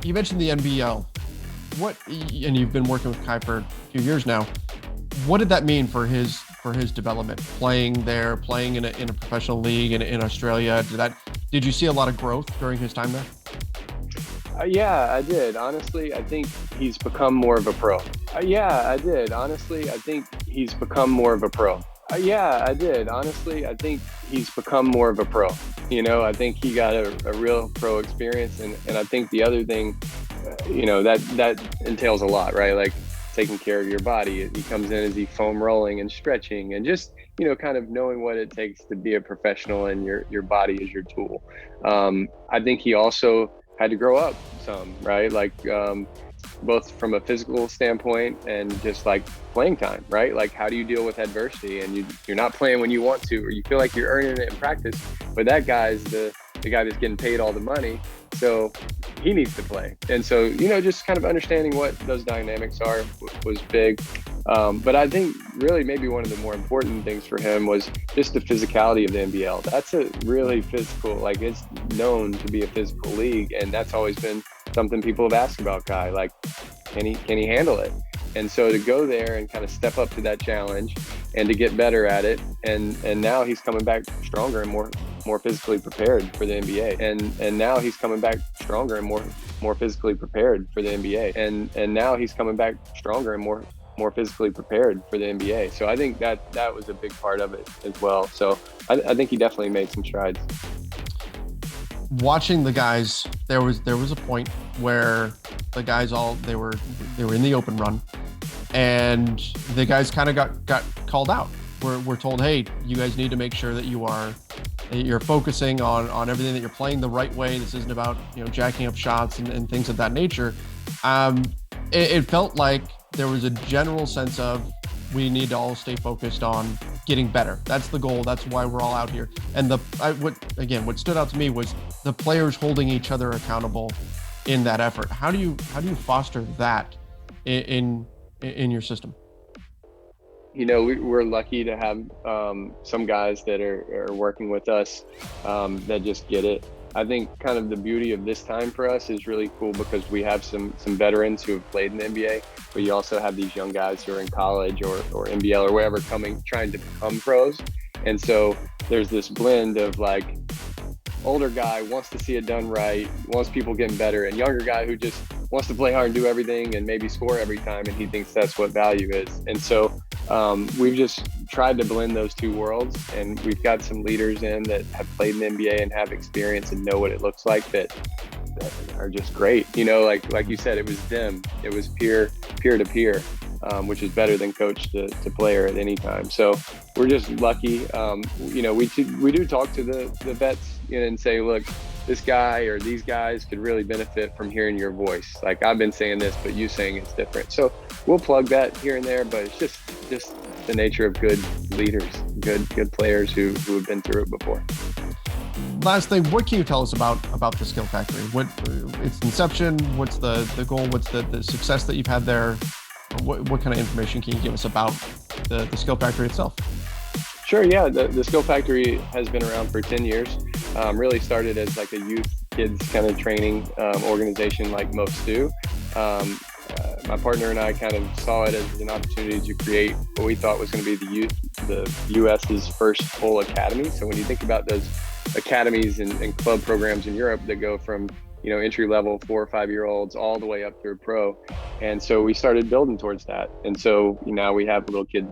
You mentioned the NBL. And you've been working with Kai for a few years now. What did that mean for his development? Playing there, playing in a professional league in Australia. Did you see a lot of growth during his time there? Yeah, I did. Honestly, I think he's become more of a pro. Yeah, I did. Honestly, I think he's become more of a pro. Yeah, I did. Honestly, I think he's become more of a pro. I think he got a real pro experience. And I think the other thing, that entails a lot, right? Like taking care of your body. He comes in as he foam rolling and stretching and just, kind of knowing what it takes to be a professional and your body is your tool. I think he also had to grow up some, right? Like both from a physical standpoint and just like playing time, right? Like how do you deal with adversity and you're not playing when you want to, or you feel like you're earning it in practice, but that guy's the guy that's getting paid all the money. So he needs to play. And so, just kind of understanding what those dynamics are was big. But I think really maybe one of the more important things for him was just the physicality of the NBL. That's a really physical, like it's known to be a physical league. And that's always been something people have asked about Kai, like, can he handle it? And so to go there and kind of step up to that challenge and to get better at it. And now he's coming back stronger and more physically prepared for the NBA. And now he's coming back stronger and more physically prepared for the NBA. And now he's coming back stronger and more physically prepared for the NBA. So I think that was a big part of it as well. So I think he definitely made some strides. Watching the guys, there was a point where the guys they were in the open run, and the guys kind of got called out. We're told, hey, you guys need to make sure that you're focusing on everything, that you're playing the right way. This isn't about jacking up shots and things of that nature. It felt like there was a general sense of we need to all stay focused on getting better. That's the goal. That's why we're all out here. And what stood out to me was the players holding each other accountable in that effort. How do you foster that in your system? We're lucky to have some guys that are working with us that just get it. I think kind of the beauty of this time for us is really cool because we have some veterans who have played in the NBA, but you also have these young guys who are in college or NBL or wherever trying to become pros. And so there's this blend of like older guy wants to see it done right, wants people getting better, and younger guy who just wants to play hard and do everything and maybe score every time, and he thinks that's what value is. And so we've just tried to blend those two worlds, and we've got some leaders in that have played in the NBA and have experience and know what it looks like that are just great. Like you said, it was them. It was peer to peer, which is better than coach to player at any time. So we're just lucky. We do talk to the vets and say, look, this guy or these guys could really benefit from hearing your voice. Like I've been saying this, but you saying it's different. So we'll plug that here and there, but it's just the nature of good leaders, good players who have been through it before. Last thing, what can you tell us about the Skill Factory? What its inception? What's the goal? What's the success that you've had there? What kind of information can you give us about the Skill Factory itself? Sure, yeah. The Skill Factory has been around for 10 years. Really started as like a youth kids kind of training organization like most do. My partner and I kind of saw it as an opportunity to create what we thought was going to be the U.S.'s first full academy. So when you think about those academies and club programs in Europe that go from entry level 4 or 5 year olds all the way up through pro. And so we started building towards that. And so now we have little kid,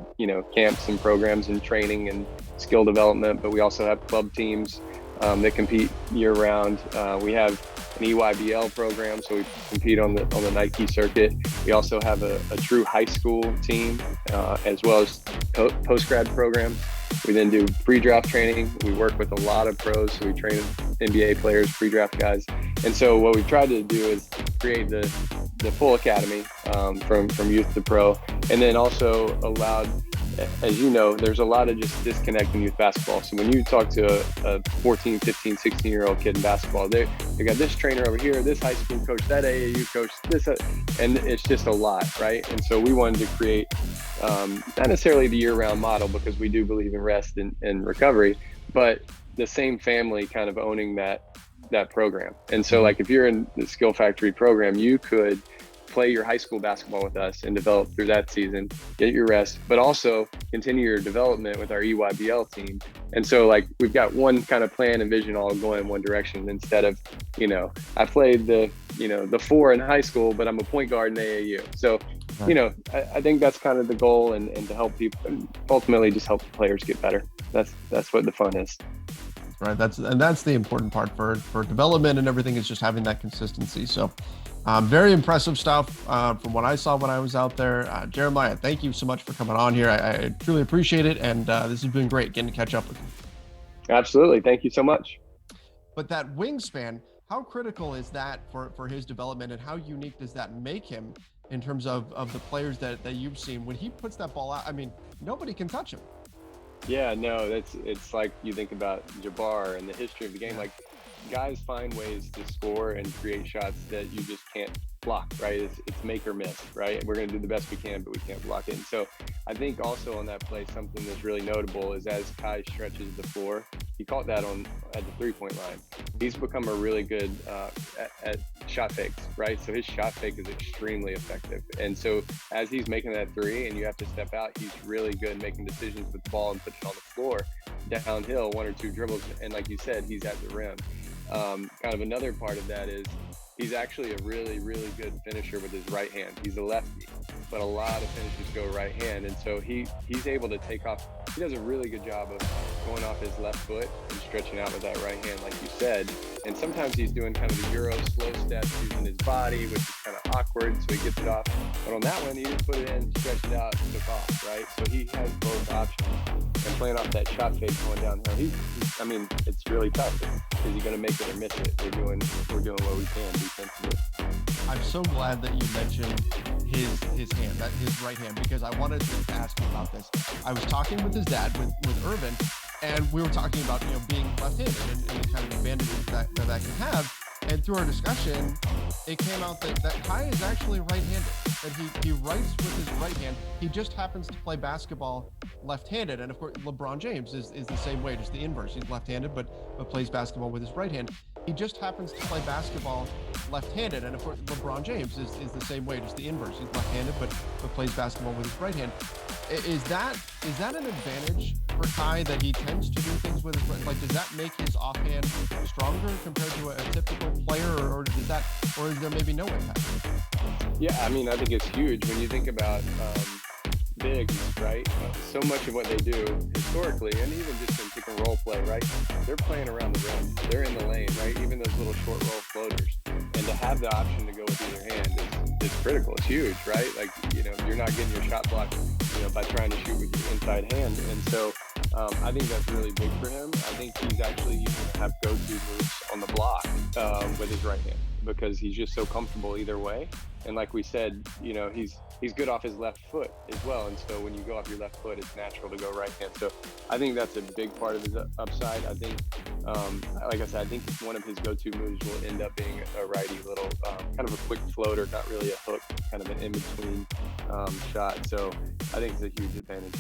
camps and programs and training and skill development, but we also have club teams that compete year round. We have an EYBL program, so we compete on the Nike circuit. We also have a true high school team, as well as post-grad programs. We then do pre-draft training. We work with a lot of pros, so we train NBA players, pre-draft guys. And so what we tried to do is create the full academy from youth to pro, and then also allowed, as you know, there's a lot of just disconnect in youth basketball. So when you talk to a 14, 15, 16-year-old kid in basketball, they got this trainer over here, this high school coach, that AAU coach, this, and it's just a lot, right? And so we wanted to create not necessarily the year-round model, because we do believe in rest and recovery, but the same family kind of owning that that program. And so like if you're in the Skill Factory program, you could play your high school basketball with us and develop through that season, get your rest, but also continue your development with our EYBL team. And so like we've got one kind of plan and vision all going in one direction instead of, I played the 4 in high school, but I'm a point guard in AAU. So, I think that's kind of the goal, and to help people, and ultimately just help the players get better. That's what the fun is. Right. That's the important part for development and everything, is just having that consistency. So very impressive stuff from what I saw when I was out there. Jeremiah, thank you so much for coming on here. I truly appreciate it. And this has been great getting to catch up with you. Absolutely. Thank you so much. But that wingspan, how critical is that for his development, and how unique does that make him in terms of the players that you've seen? When he puts that ball out, I mean, nobody can touch him. Yeah, no, it's like you think about Jabbar and the history of the game. Like guys find ways to score and create shots that you just can't block, right? It's make or miss, right? We're going to do the best we can, but we can't block it. And so I think also on that play, something that's really notable is as Kai stretches the floor, he caught that at the 3-point line. He's become a really good at shot fakes, right? So his shot fake is extremely effective. And so as he's making that 3 and you have to step out, he's really good making decisions with the ball and putting it on the floor downhill, 1 or 2 dribbles. And like you said, he's at the rim. Kind of another part of that is he's actually a really, really good finisher with his right hand. He's a lefty, but a lot of finishers go right hand. And so he's able to take off. He does a really good job of going off his left foot and stretching out with that right hand, like you said. And sometimes he's doing kind of the Euro slow steps using his body, which is kind of awkward, so he gets it off. But on that one, he just put it in, stretched it out, and took off, right? So he has both options. And playing off that shot fake going downhill, I mean, it's really tough. Is he going to make it or miss it? We're doing what we can defensively. I'm so glad that you mentioned his hand, his right hand, because I wanted to ask you about this. I was talking with his dad, with Irvin, and we were talking about being left-handed and the kind of advantages that can have. And through our discussion, it came out that Kai is actually right-handed, that he writes with his right hand. He just happens to play basketball left-handed. And of course, LeBron James is the same way, just the inverse. He's left-handed, but plays basketball with his right hand. He just happens to play basketball left-handed. And of course, LeBron James is the same way, just the inverse. He's left-handed, but plays basketball with his right hand. Is that an advantage for Kai, that he tends to do things with his right? Like, does that make his offhand stronger compared to a typical player, or is there maybe no impact? Yeah, I mean, I think it's huge when you think about bigs, right? So much of what they do historically, and even just in pick and roll play, right? They're playing around the rim. They're in the lane, right? Even those little short roll floaters. And to have the option to go with either hand is critical. It's huge, right? Like, you're not getting your shot blocked, by trying to shoot with your inside hand. And so I think that's really big for him. I think he's actually even going to have go-to moves on the block with his right hand, because he's just so comfortable either way. And like we said, he's good off his left foot as well. And so when you go off your left foot, it's natural to go right hand. So I think that's a big part of his upside. I think, like I said, I think one of his go-to moves will end up being a righty little, kind of a quick floater, not really a hook, kind of an in-between shot. So I think it's a huge advantage.